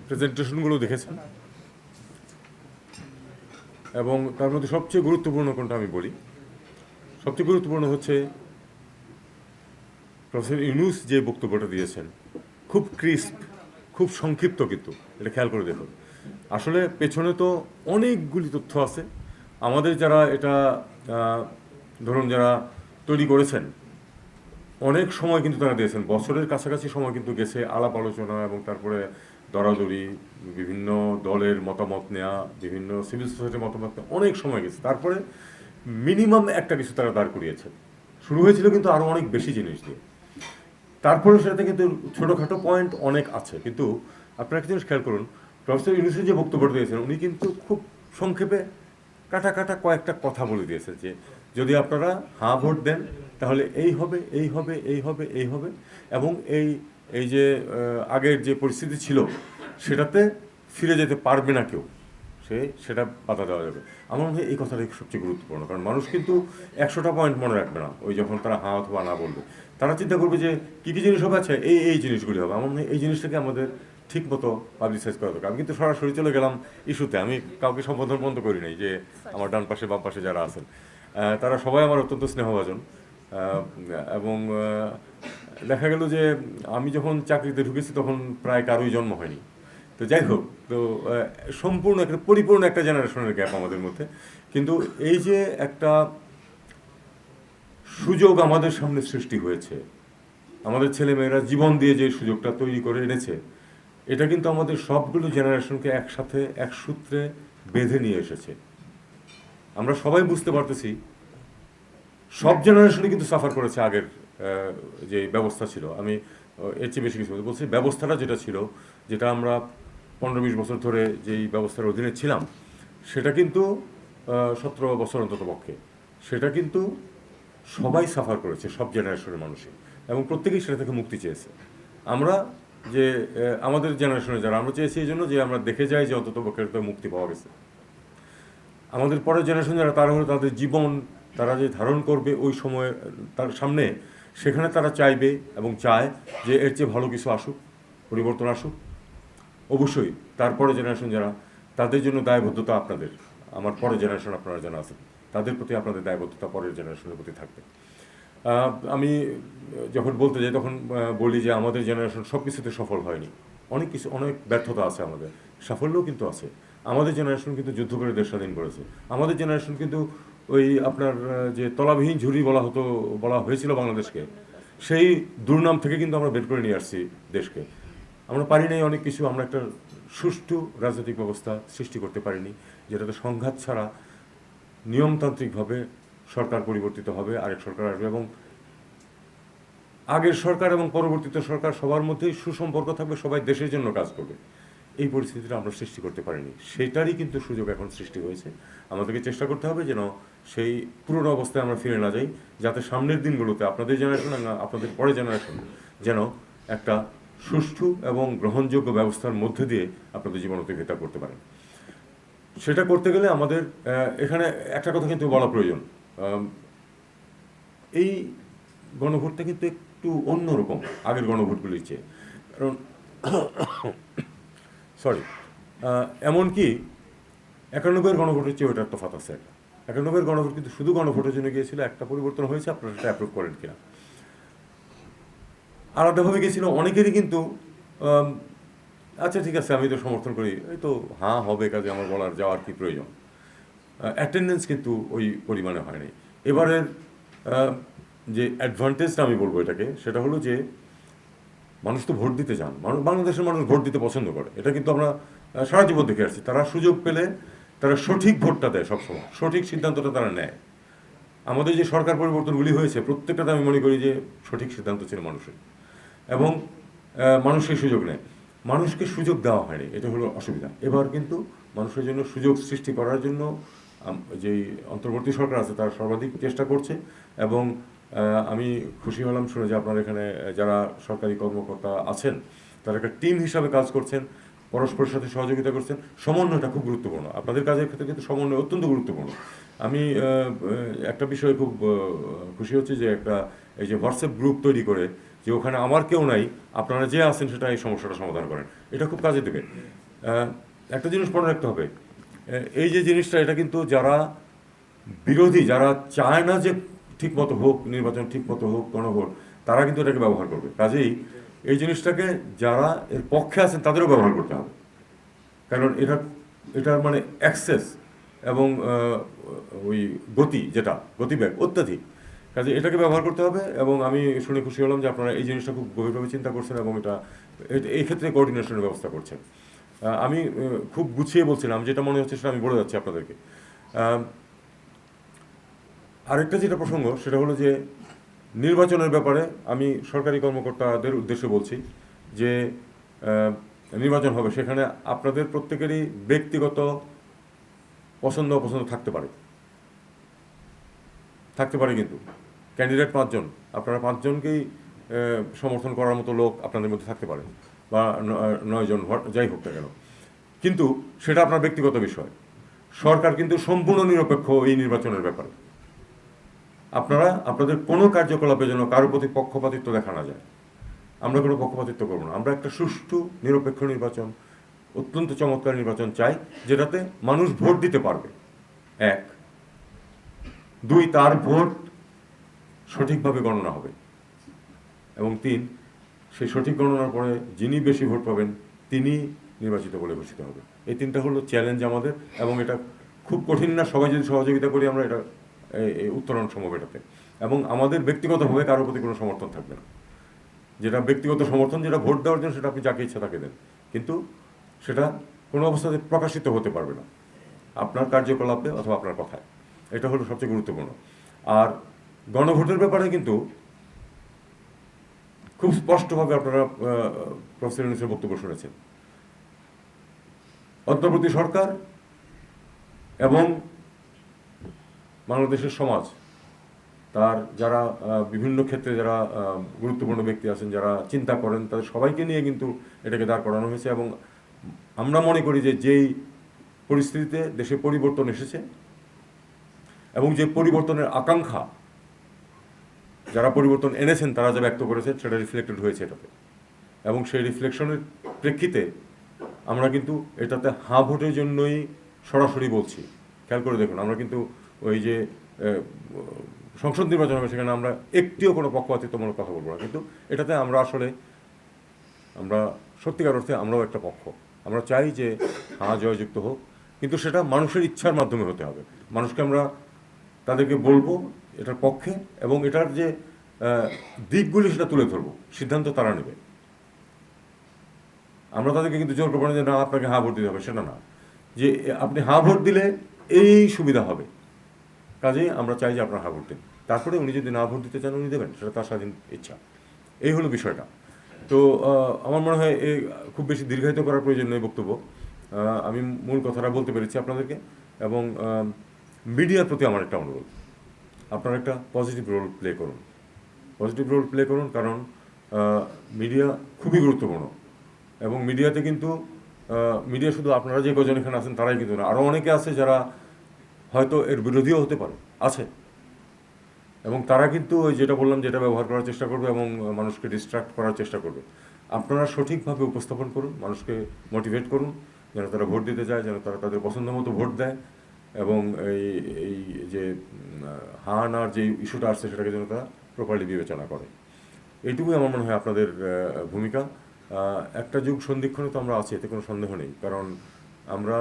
প্রেজেন্টেশনগুলো দেখেছেন, এবং তার মধ্যে সবচেয়ে গুরুত্বপূর্ণ কোনটা আমি বলি, সবচেয়ে গুরুত্বপূর্ণ হচ্ছে প্রফেসর ইউনূস যে বক্তব্যটা দিয়েছেন, খুব ক্রিস্প, খুব সংক্ষিপ্ত, কিন্তু এটা খেয়াল করে দেখুন। আসলে পেছনে তো অনেকগুলি তথ্য আছে। আমাদের যারা এটা ধরুন যারা তৈরি করেছেন, অনেক সময় কিন্তু তারা দিয়েছেন, বছরের কাছাকাছি সময় কিন্তু গেছে আলাপ আলোচনা, এবং তারপরে দরাদরি, বিভিন্ন দলের মতামত নেওয়া, বিভিন্ন সিভিল সোসাইটির মতামত নেওয়া, অনেক সময় গেছে। তারপরে মিনিমাম একটা কিছু তারা দাঁড় করিয়েছেন। শুরু হয়েছিল কিন্তু আরও অনেক বেশি জিনিস দিয়ে। তারপরে সেটাতে কিন্তু ছোটোখাটো পয়েন্ট অনেক আছে, কিন্তু আপনারা একটা জিনিস খেয়াল করুন, প্রফেসর ইউনূসের যে বক্তব্যটা দিয়েছেন, উনি কিন্তু খুব সংক্ষেপে কাটা কাটা কয়েকটা কথা বলে দিয়েছেন যে যদি আপনারা হাঁ ভোট দেন তাহলে এই হবে, এই হবে, এই হবে, এই হবে, এবং এই এই যে আগের যে পরিস্থিতি ছিল সেটাতে ফিরে যেতে পারবে না কেউ, সেটা বাধা দেওয়া যাবে। আমার মনে হয় এই কথাটাই সবচেয়ে গুরুত্বপূর্ণ, কারণ মানুষ কিন্তু 100টা পয়েন্ট মনে রাখবে না ওই যখন তারা হাঁ অথবা না বলবে। তারা চিন্তা করবে যে কী কী জিনিস হবে, আছে এই জিনিসগুলি হবে। আমার মনে হয় এই জিনিসটাকে আমাদের ঠিক মতো পাবলিসাইজ করা দরকার। আমি কিন্তু সরাসরি চলে গেলাম ইস্যুতে, আমি কাউকে সম্বোধন বন্ধ করি নাই, যে আমার ডান পাশে বাম পাশে যারা আছেন তারা সবাই আমার অত্যন্ত স্নেহভাজন, এবং দেখা গেল যে আমি যখন চাকরিতে ঢুকেছি তখন প্রায় কারোই জন্ম হয়নি। তো যাই হোক, তো সম্পূর্ণ একটা পরিপূর্ণ একটা জেনারেশনের গ্যাপ আমাদের মধ্যে। কিন্তু এই যে একটা সুযোগ আমাদের সামনে সৃষ্টি হয়েছে, আমাদের ছেলেমেয়েরা জীবন দিয়ে যে সুযোগটা তৈরি করে এনেছে, এটা কিন্তু আমাদের সবগুলো জেনারেশনকে একসাথে এক সূত্রে বেঁধে নিয়ে এসেছে। আমরা সবাই বুঝতে পারতেছি সব জেনারেশনই কিন্তু সাফার করেছে আগের যে ব্যবস্থা ছিল। আমি এর চেয়ে বেশি কিছু বলছি, ব্যবস্থাটা যেটা ছিল, যেটা আমরা 15-20 বছর ধরে যেই ব্যবস্থার অধীনে ছিলাম, সেটা কিন্তু 17 বছর অন্তত পক্ষে, সেটা কিন্তু সবাই সাফার করেছে, সব জেনারেশনের মানুষই, এবং প্রত্যেকেই সেটা থেকে মুক্তি চেয়েছে। আমরা যে আমাদের জেনারেশনে যারা, আমরা চেয়েছি এই জন্য যে আমরা দেখে যাই যে অন্তত পক্ষে মুক্তি পাওয়া গেছে। আমাদের পরের জেনারেশন যারা, তারা হলো তাদের জীবন তারা যে ধারণ করবে ওই সময় তার সামনে, সেখানে তারা চাইবে এবং চায় যে এর চেয়ে ভালো কিছু আসুক, পরিবর্তন আসুক। অবশ্যই তারপরে জেনারেশন যারা, তাদের জন্য দায়বদ্ধতা আপনাদের, আমার পরের জেনারেশন আপনারা যারা আছেন, তাদের প্রতি আপনাদের দায়বদ্ধতা পরের জেনারেশনের প্রতি থাকবে। আমি যখন বলতে যাই তখন বলি যে আমাদের জেনারেশন সব কিছুতে সফল হয়নি, অনেক কিছু, অনেক ব্যর্থতা আছে আমাদের, সাফল্যও কিন্তু আছে। আমাদের জেনারেশন কিন্তু যুদ্ধ করে দেশ স্বাধীন করেছে। আমাদের জেনারেশন কিন্তু ওই আপনার যে তলাবিহীন ঝুড়ি বলা হয়েছিল বাংলাদেশকে, সেই দুর্নাম থেকে কিন্তু আমরা বের করে নিয়ে আসছি দেশকে। আমরা পারি নাই অনেক কিছু, আমরা একটা সুষ্ঠু রাজনৈতিক ব্যবস্থা সৃষ্টি করতে পারিনি, যেটাতে সংঘাত ছাড়া নিয়মতান্ত্রিকভাবে সরকার পরিবর্তিত হবে, আরেক সরকার আসবে, এবং আগের সরকার এবং পরবর্তীতে সরকার সবার মধ্যেই সুসম্পর্ক থাকবে, সবাই দেশের জন্য কাজ করবে। এই পরিস্থিতিটা আমরা সৃষ্টি করতে পারিনি, সেটারই কিন্তু সুযোগ এখন সৃষ্টি হয়েছে। আমাদেরকে চেষ্টা করতে হবে যেন সেই পুরনো অবস্থায় আমরা ফিরে না যাই, যাতে সামনের দিনগুলোতে আপনাদের জেনারেশন, আপনাদের পরে জেনারেশন যেন একটা সুষ্ঠু এবং গ্রহণযোগ্য ব্যবস্থার মধ্যে দিয়ে আপনাদের জীবন অতিবাহিত করতে পারেন। সেটা করতে গেলে আমাদের এখানে একটা কথা কিন্তু বলা প্রয়োজন, এই গণভোটটা কিন্তু একটু অন্যরকম আগের গণভোটগুলির চেয়ে, কারণ সরি, এমনকি 91-এর গণভোটের চেয়ে ওটার তফাৎ আছে একটা। 91-এর গণভোট কিন্তু শুধু গণভোটের জন্য গিয়েছিল, একটা পরিবর্তন হয়েছে, আপনারা সেটা অ্যাপ্রুভ করেন কিনা। আলাদাভাবে গিয়েছিল অনেকেরই কিন্তু আচ্ছা ঠিক আছে আমি তো সমর্থন করি, এই তো হ্যাঁ হবে, কাজে আমার বলার যাওয়ার কি প্রয়োজন। অ্যাটেন্ডেন্স কিন্তু ওই পরিমাণে হয়নি। এবারের যে অ্যাডভান্টেজটা আমি বলবো এটাকে, সেটা হলো যে মানুষ তো ভোট দিতে চান, বাংলাদেশের মানুষ ভোট দিতে পছন্দ করে, এটা কিন্তু আমরা সারা জীবন দেখে আসছি। তারা সুযোগ পেলে তারা সঠিক ভোটটা দেয়, সবসময় সঠিক সিদ্ধান্তটা তারা নেয়। আমাদের যে সরকার পরিবর্তনগুলি হয়েছে প্রত্যেকটাতে আমি মনে করি যে সঠিক সিদ্ধান্ত ছিল মানুষের, এবং মানুষের সুযোগ নেয়, মানুষকে সুযোগ দেওয়া হয়নি, এটা হলো অসুবিধা। এবার কিন্তু মানুষের জন্য সুযোগ সৃষ্টি করার জন্য যেই অন্তর্বর্তী সরকার আছে তারা সর্বাধিক চেষ্টা করছে, এবং আমি খুশি হলাম শুনে যে আপনার এখানে যারা সরকারি কর্মকর্তা আছেন তারা একটা টিম হিসাবে কাজ করছেন, পরস্পরের সাথে সহযোগিতা করছেন। সমন্বয়টা খুব গুরুত্বপূর্ণ, আপনাদের কাজের ক্ষেত্রে কিন্তু সমন্বয় অত্যন্ত গুরুত্বপূর্ণ। আমি একটা বিষয়ে খুব খুশি হচ্ছি যে একটা এই যে হোয়াটসঅ্যাপ গ্রুপ তৈরি করে যে ওখানে আমার কেউ নাই, আপনারা যে আছেন সেটা এই সমস্যাটা সমাধান করেন। এটা খুব কাজে দেবে। একটা জিনিস মনে রাখতে হবে, এই যে জিনিসটা, এটা কিন্তু যারা বিরোধী, যারা চায় না যে ঠিক মতো হোক নির্বাচন, ঠিক মতো হোক গণভোট, তারা কিন্তু এটাকে ব্যবহার করবে। কাজেই এই জিনিসটাকে যারা এর পক্ষে আছেন তাদেরও ব্যবহার করতে হবে, কারণ এটার মানে অ্যাক্সেস এবং ওই গতি, যেটা গতিবেগ অত্যাধিক, কাজে এটাকে ব্যবহার করতে হবে। এবং আমি শুনে খুশি হলাম যে আপনারা এই জিনিসটা খুব গভীরভাবে চিন্তা করছেন এবং এই ক্ষেত্রে কোঅর্ডিনেশনের ব্যবস্থা করছেন। আমি খুব গুছিয়ে বলছিলাম, যেটা মনে হচ্ছে সেটা আমি বলে যাচ্ছি আপনাদেরকে। আরেকটা যেটা প্রসঙ্গ, সেটা হলো যে নির্বাচনের ব্যাপারে আমি সরকারি কর্মকর্তাদের উদ্দেশ্যে বলছি যে নির্বাচন হবে, সেখানে আপনাদের প্রত্যেকেরই ব্যক্তিগত পছন্দ অপছন্দ থাকতে পারে, কিন্তু ক্যান্ডিডেট 5 জন, আপনারা 5 জনকেই সমর্থন করার মতো লোক আপনাদের মধ্যে থাকতে পারে, বা 9 জন, যাই হোক না কেন, কিন্তু সেটা আপনার ব্যক্তিগত বিষয়। সরকার কিন্তু সম্পূর্ণ নিরপেক্ষ এই নির্বাচনের ব্যাপারে। আপনারা আপনাদের কোনো কার্যকলাপে যেন কারোর প্রতি পক্ষপাতিত্ব দেখা না যায়। আমরা কোনো পক্ষপাতিত্ব করবো না। আমরা একটা সুষ্ঠু নিরপেক্ষ নির্বাচন, অত্যন্ত চমৎকার নির্বাচন চাই, যেটাতে মানুষ ভোট দিতে পারবে। 1, 2, তার ভোট সঠিকভাবে গণনা হবে, এবং 3, সেই সঠিক গণনার পরে যিনি বেশি ভোট পাবেন তিনি নির্বাচিত বলে ঘোষিত হবে। এই 3টা হলো চ্যালেঞ্জ আমাদের, এবং এটা খুব কঠিন না। সবাই যদি সহযোগিতা করি আমরা এটা উত্তরণ সম্ভব এটাতে। এবং আমাদের ব্যক্তিগতভাবে কারোর প্রতি কোনো সমর্থন থাকবে না। যেটা ব্যক্তিগত সমর্থন, যেটা ভোট দেওয়ার জন্য, সেটা আপনি যাকে ইচ্ছা তাকে দেন, কিন্তু সেটা কোনো অবস্থাতে প্রকাশিত হতে পারবে না আপনার কার্যকলাপে অথবা আপনার কথায়। এটা হলো সবচেয়ে গুরুত্বপূর্ণ। আর গণভোটের ব্যাপারে কিন্তু খুব স্পষ্টভাবে আপনারা প্রফেসর ইউনূসের বক্তব্য শুনেছেন। অন্তর্বর্তী সরকার এবং বাংলাদেশের সমাজ, তার যারা বিভিন্ন ক্ষেত্রে যারা গুরুত্বপূর্ণ ব্যক্তি আছেন, যারা চিন্তা করেন, তাদের সবাইকে নিয়ে কিন্তু এটাকে দাঁড় করানো হয়েছে। এবং আমরা মনে করি যে যেই পরিস্থিতিতে দেশে পরিবর্তন এসেছে, এবং যে পরিবর্তনের আকাঙ্ক্ষা যারা পরিবর্তন এনেছেন তারা যা ব্যক্ত করেছেন, সেটা রিফ্লেক্টেড হয়েছে এটাতে। এবং সেই রিফ্লেকশনের প্রেক্ষিতে আমরা কিন্তু এটাতে হাঁ ভোটের জন্যই সরাসরি বলছি। খেয়াল করে দেখুন, আমরা কিন্তু ওই যে সংসদ নির্বাচন হবে, সেখানে আমরা একটিও কোনো পক্ষপাতিত্বমূলক কথা বলবো না, কিন্তু এটাতে আমরা আসলে সত্যিকার অর্থে আমরাও একটা পক্ষ। আমরা চাই যে হাঁ জয়যুক্ত হোক, কিন্তু সেটা মানুষের ইচ্ছার মাধ্যমে হতে হবে। মানুষকে আমরা তাদেরকে বলবো এটার পক্ষে, এবং এটার যে দিকগুলি সেটা তুলে ধরবো, সিদ্ধান্ত তারা নেবে। আমরা তাদেরকে কিন্তু জোর করবো না যে না আপনাকে হাঁ ভোট দিতে হবে, সেটা না, যে আপনি হাঁ ভোট দিলে এই সুবিধা হবে, কাজেই আমরা চাই যে আপনার হাঁ ভোট দিন। তারপরে উনি যদি না ভোট দিতে চান উনি দেবেন, সেটা তার স্বাধীন ইচ্ছা। এই হলো বিষয়টা। তো আমার মনে হয় খুব বেশি দীর্ঘায়িত করার প্রয়োজন নেই বক্তব্য। আমি মূল কথাটা বলতে পেরেছি আপনাদেরকে। এবং মিডিয়ার প্রতি আমার একটা অনুরোধ, আপনারা একটা পজিটিভ রোল প্লে করুন, কারণ মিডিয়া খুবই গুরুত্বপূর্ণ। এবং মিডিয়াতে কিন্তু মিডিয়া শুধু আপনারা যে কজন এখানে আছেন তারাই কিন্তু না, আরও অনেকে আছে যারা হয়তো এর বিরোধীও হতে পারে, আছে। এবং তারা কিন্তু ওই যেটা বললাম, যেটা ব্যবহার করার চেষ্টা করবে এবং মানুষকে ডিস্ট্রাক্ট করার চেষ্টা করবে। আপনারা সঠিকভাবে উপস্থাপন করুন, মানুষকে মোটিভেট করুন, যেন তারা ভোট দিতে যায়, যেন তারা তাদের পছন্দ মতো ভোট দেয়, এবং এই যে হাঁ নার যে ইস্যুটা আসছে সেটাকে যেন তারা প্রপারলি বিবেচনা করে। এইটুকুই আমার মনে হয় আপনাদের ভূমিকা। একটা যুগ সন্ধিক্ষণে তো আমরা আছি, এতে কোনো সন্দেহ নেই। কারণ আমরা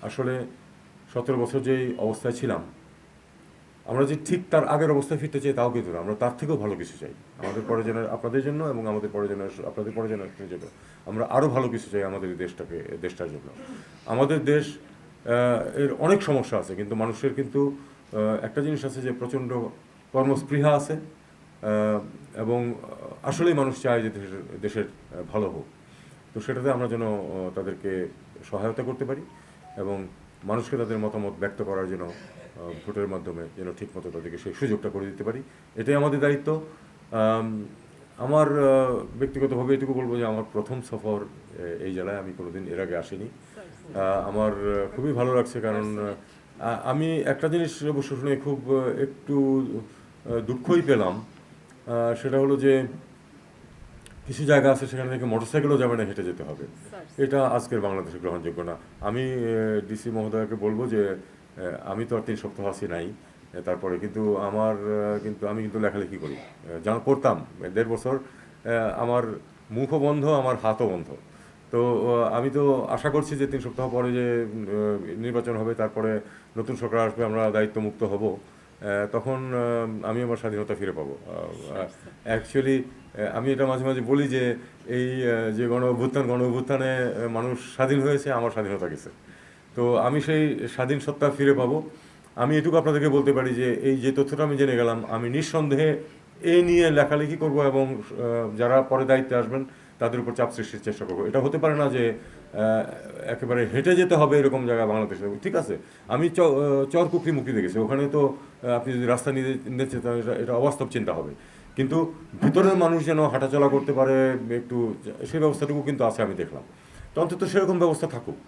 আসলে 17 বছর যেই অবস্থায় ছিলাম, আমরা যে ঠিক তার আগের অবস্থায় ফিরতে চাই তাও কিন্তু না, আমরা তার থেকেও ভালো কিছু চাই আমাদের পরে আপনাদের জন্য, এবং আমাদের পরে জেনারেশন, আপনাদের পরে জেনারেশনের জন্য আমরা আরও ভালো কিছু চাই আমাদের দেশটার জন্য। আমাদের দেশ এর অনেক সমস্যা আছে, কিন্তু মানুষের কিন্তু একটা জিনিস আছে যে প্রচণ্ড কর্মস্পৃহা আছে, এবং আসলেই মানুষ চায় যে দেশের ভালো হোক। তো সেটাতে আমরা যেন তাদেরকে সহায়তা করতে পারি, এবং মানুষকে তাদের মতামত ব্যক্ত করার জন্য ভোটের মাধ্যমে যেন ঠিকমতো তাদেরকে সেই সুযোগটা করে দিতে পারি, এটাই আমাদের দায়িত্ব। আমার ব্যক্তিগতভাবে এটুকু বলবো যে আমার প্রথম সফর এই জেলায়, আমি কোনোদিন এর আগে আসিনি। আমার খুবই ভালো লাগছে, কারণ আমি একটা জিনিস অবশ্য শুনে খুব একটু দুঃখই পেলাম সেটা হলো যে কিছু জায়গা আছে সেখানে থেকে মোটরসাইকেলও যাবে না, হেঁটে যেতে হবে। এটা আজকের বাংলাদেশে গ্রহণযোগ্য না। আমি ডিসি মহোদয়কে বলবো যে আমি তো আর 3 সপ্তাহ আসি নাই, তারপরে কিন্তু আমি কিন্তু লেখালেখি করি, করতাম 1.5 বছর। আমার মুখও বন্ধ, আমার হাতও বন্ধ। তো আমি তো আশা করছি যে 3 সপ্তাহ পরে যে নির্বাচন হবে, তারপরে নতুন সরকার আসবে, আমরা দায়িত্বমুক্ত হব, তখন আমি আমার স্বাধীনতা ফিরে পাবো। অ্যাকচুয়ালি আমি এটা মাঝে মাঝে বলি যে এই যে গণ অভ্যুত্থানে মানুষ স্বাধীন হয়েছে, আমার স্বাধীনতা গেছে। তো আমি সেই স্বাধীন সত্তা ফিরে পাবো। আমি এটুকু আপনাদেরকে বলতে পারি যে এই যে তথ্যটা আমি জেনে গেলাম, আমি নিঃসন্দেহে এই নিয়ে লেখালেখি করব এবং যারা পরে দায়িত্বে আসবেন তাদের উপর চাপ সৃষ্টির চেষ্টা করবো। এটা হতে পারে না যে একেবারে হেঁটে যেতে হবে এরকম জায়গা বাংলাদেশে। ঠিক আছে, আমি চরকুকরি মুক্তি দেখেছি, ওখানে তো আপনি যদি রাস্তা নিতে চান এটা অবাস্তব চিন্তা হবে, কিন্তু ভিতরের মানুষ যেন হাঁটাচলা করতে পারে একটু, সেই ব্যবস্থাটুকু কিন্তু আছে আমি দেখলাম। তো অন্তত সেরকম ব্যবস্থা থাকুক।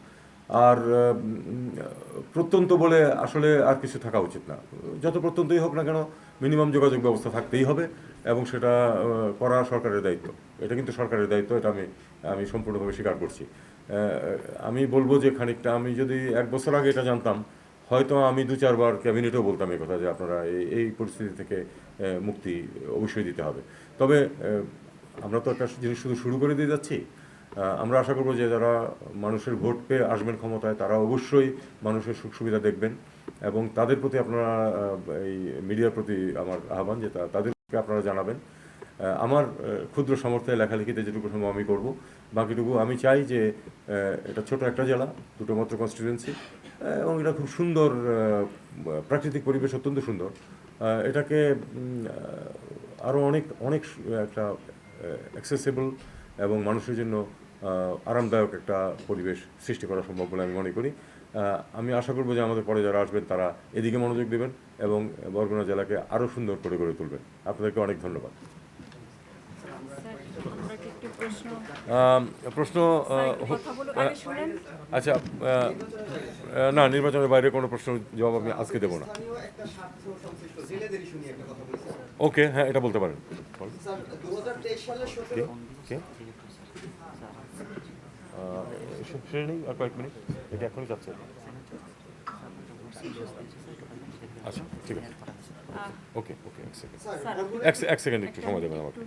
আর প্রত্যন্ত বলে আসলে আর কিছু থাকা উচিত না। যত প্রত্যন্তই হোক না কেন, মিনিমাম যোগাযোগ ব্যবস্থা থাকতেই হবে, এবং সেটা করা সরকারের দায়িত্ব। এটা কিন্তু সরকারের দায়িত্ব, এটা আমি সম্পূর্ণভাবে স্বীকার করছি। আমি বলবো যে খানিকটা, আমি যদি 1 বছর আগে এটা জানতাম, হয়তো আমি 2-4 বার ক্যাবিনেটেও বলতাম এই কথা যে আপনারা এই পরিস্থিতি থেকে মুক্তি অবশ্যই দিতে হবে। তবে আমরা তো একটা জিনিস শুধু শুরু করে দিয়ে যাচ্ছি। আমরা আশা করবো যে যারা মানুষের ভোট পেয়ে আসবেন ক্ষমতায়, তারা অবশ্যই মানুষের সুখ সুবিধা দেখবেন, এবং তাদের প্রতি আপনারা, এই মিডিয়ার প্রতি আমার আহ্বান যে তাদেরকে আপনারা জানাবেন। আমার ক্ষুদ্র সামর্থ্যে লেখালেখিতে যেটুকু সম্ভব আমি করব, বাকিটুকু আমি চাই যে এটা ছোট একটা জেলা, 2টো মাত্র কনস্টিটুয়েন্সি, এবং এটা খুব সুন্দর প্রাকৃতিক পরিবেশ, অত্যন্ত সুন্দর। এটাকে আরও অনেক অনেক একটা অ্যাক্সেসেবল এবং মানুষের জন্য আরামদায়ক একটা পরিবেশ সৃষ্টি করা সম্ভব বলে আমি মনে করি। আমি আশা করব যে আমাদের পরে যারা আসবেন তারা এদিকে মনোযোগ দেবেন এবং বরগুনা জেলাকে আরও সুন্দর করে গড়ে তুলবেন। আপনাদেরকে অনেক ধন্যবাদ। প্রশ্ন আচ্ছা, না, নির্বাচনের বাইরে কোনো প্রশ্ন জবাব আমি আজকে দেবো না। ওকে, হ্যাঁ, এটা বলতে পারেন। আর কয়েক মিনিট, এটা এখনই যাচ্ছে। আচ্ছা, ঠিক আছে, ওকে, এক সেকেন্ড একটু সময় দেবেন আমাকে।